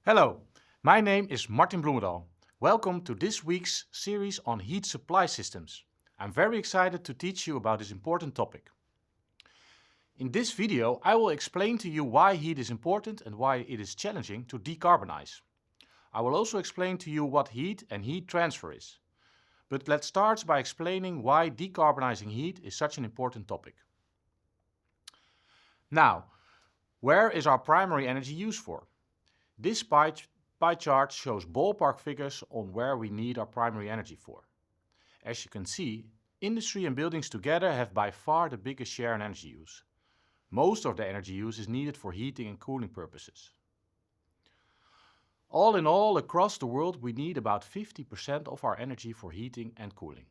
Hello, my name is Martin Bloemendaal. Welcome to this week's series on heat supply systems. I'm very excited to teach you about this important topic. In this video, I will explain to you why heat is important and why it is challenging to decarbonize. I will also explain to you what heat and heat transfer is. But let's start by explaining why decarbonizing heat is such an important topic. Now, where is our primary energy used for? This pie chart shows ballpark figures on where we need our primary energy for. As you can see, industry and buildings together have by far the biggest share in energy use. Most of the energy use is needed for heating and cooling purposes. All in all, across the world, we need about 50% of our energy for heating and cooling.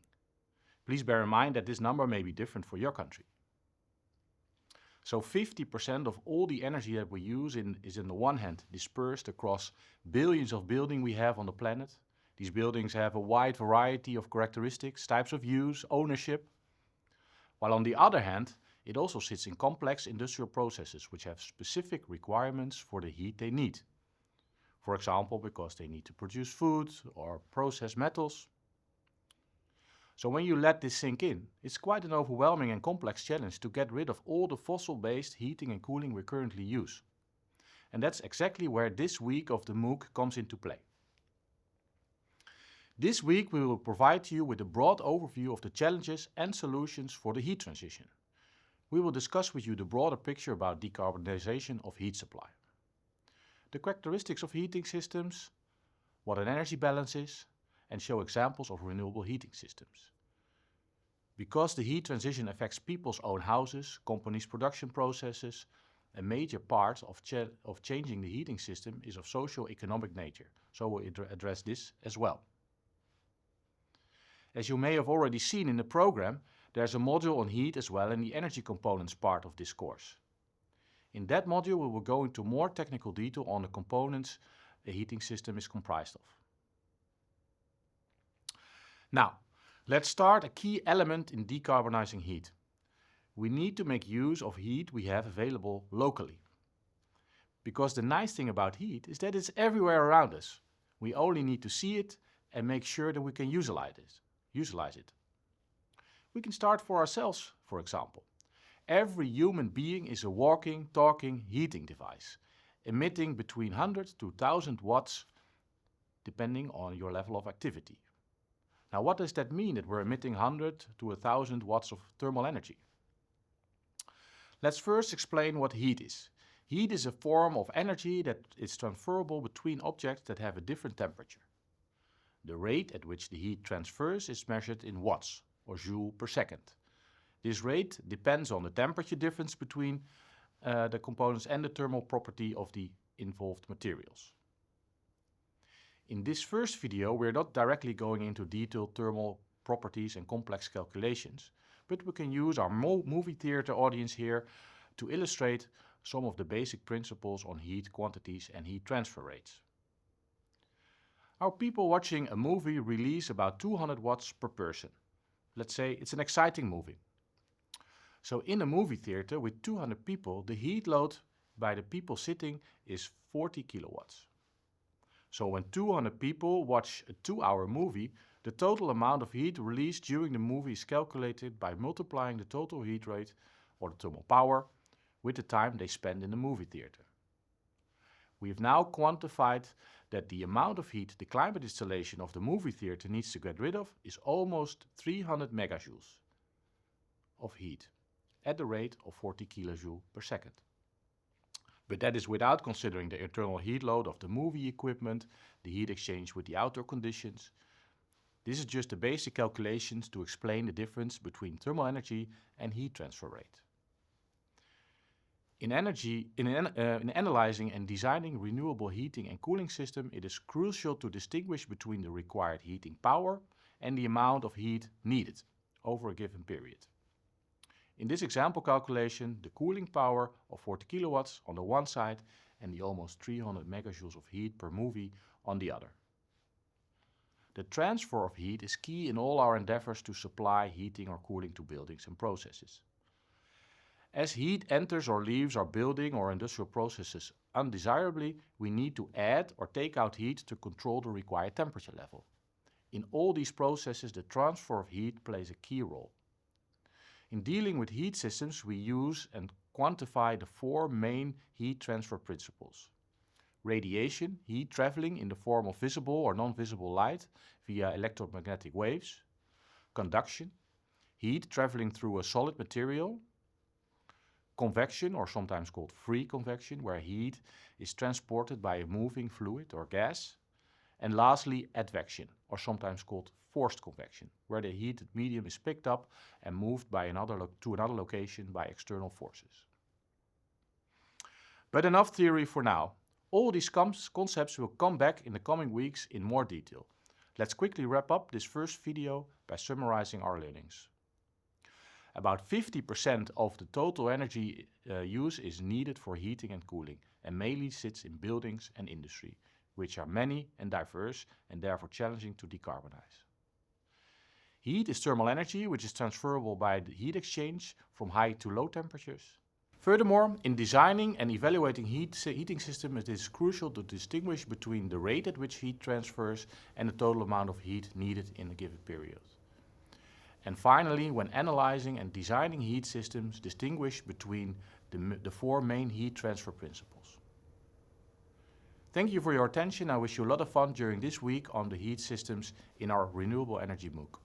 Please bear in mind that this number may be different for your country. So 50% of all the energy that we use is on the one hand dispersed across billions of buildings we have on the planet. These buildings have a wide variety of characteristics, types of use, ownership. While on the other hand, it also sits in complex industrial processes which have specific requirements for the heat they need. For example, because they need to produce food or process metals. So when you let this sink in, it's quite an overwhelming and complex challenge to get rid of all the fossil-based heating and cooling we currently use. And that's exactly where this week of the MOOC comes into play. This week we will provide you with a broad overview of the challenges and solutions for the heat transition. We will discuss with you the broader picture about decarbonization of heat supply, the characteristics of heating systems, what an energy balance is, and show examples of renewable heating systems. Because the heat transition affects people's own houses, companies' production processes, a major part of changing the heating system is of socio-economic nature, so we'll address this as well. As you may have already seen in the program, there's a module on heat as well in the energy components part of this course. In that module we will go into more technical detail on the components a heating system is comprised of. Now, let's start a key element in decarbonizing heat. We need to make use of heat we have available locally. Because the nice thing about heat is that it's everywhere around us. We only need to see it and make sure that we can utilize it. We can start for ourselves, for example. Every human being is a walking, talking heating device, emitting between 100 to 1000 watts, depending on your level of activity. Now, what does that mean that we're emitting 100 to 1000 watts of thermal energy? Let's first explain what heat is. Heat is a form of energy that is transferable between objects that have a different temperature. The rate at which the heat transfers is measured in watts, or joule per second. This rate depends on the temperature difference between the components and the thermal property of the involved materials. In this first video, we're not directly going into detailed thermal properties and complex calculations, but we can use our movie theater audience here to illustrate some of the basic principles on heat quantities and heat transfer rates. Our people watching a movie release about 200 watts per person. Let's say it's an exciting movie. So in a movie theater with 200 people, the heat load by the people sitting is 40 kilowatts. So when 200 people watch a 2-hour movie, the total amount of heat released during the movie is calculated by multiplying the total heat rate, or the thermal power, with the time they spend in the movie theater. We have now quantified that the amount of heat the climate installation of the movie theater needs to get rid of is almost 300 megajoules of heat at the rate of 40 kilojoules per second. But that is without considering the internal heat load of the movie equipment, the heat exchange with the outdoor conditions. This is just the basic calculations to explain the difference between thermal energy and heat transfer rate. In analyzing and designing renewable heating and cooling system, it is crucial to distinguish between the required heating power and the amount of heat needed over a given period. In this example calculation, the cooling power of 40 kilowatts on the one side and the almost 300 megajoules of heat per movie on the other. The transfer of heat is key in all our endeavors to supply heating or cooling to buildings and processes. As heat enters or leaves our building or industrial processes undesirably, we need to add or take out heat to control the required temperature level. In all these processes, the transfer of heat plays a key role. In dealing with heat systems, we use and quantify the four main heat transfer principles. Radiation, heat traveling in the form of visible or non-visible light via electromagnetic waves. Conduction, heat traveling through a solid material. Convection, or sometimes called free convection, where heat is transported by a moving fluid or gas. And lastly, advection, or sometimes called forced convection, where the heated medium is picked up and moved to another location by external forces. But enough theory for now. All these concepts will come back in the coming weeks in more detail. Let's quickly wrap up this first video by summarizing our learnings. About 50% of the total energy use is needed for heating and cooling, and mainly sits in buildings and industry, which are many and diverse and therefore challenging to decarbonize. Heat is thermal energy, which is transferable by the heat exchange from high to low temperatures. Furthermore, in designing and evaluating heating systems, it is crucial to distinguish between the rate at which heat transfers and the total amount of heat needed in a given period. And finally, when analyzing and designing heat systems, distinguish between the four main heat transfer principles. Thank you for your attention. I wish you a lot of fun during this week on the heat systems in our Renewable Energy MOOC.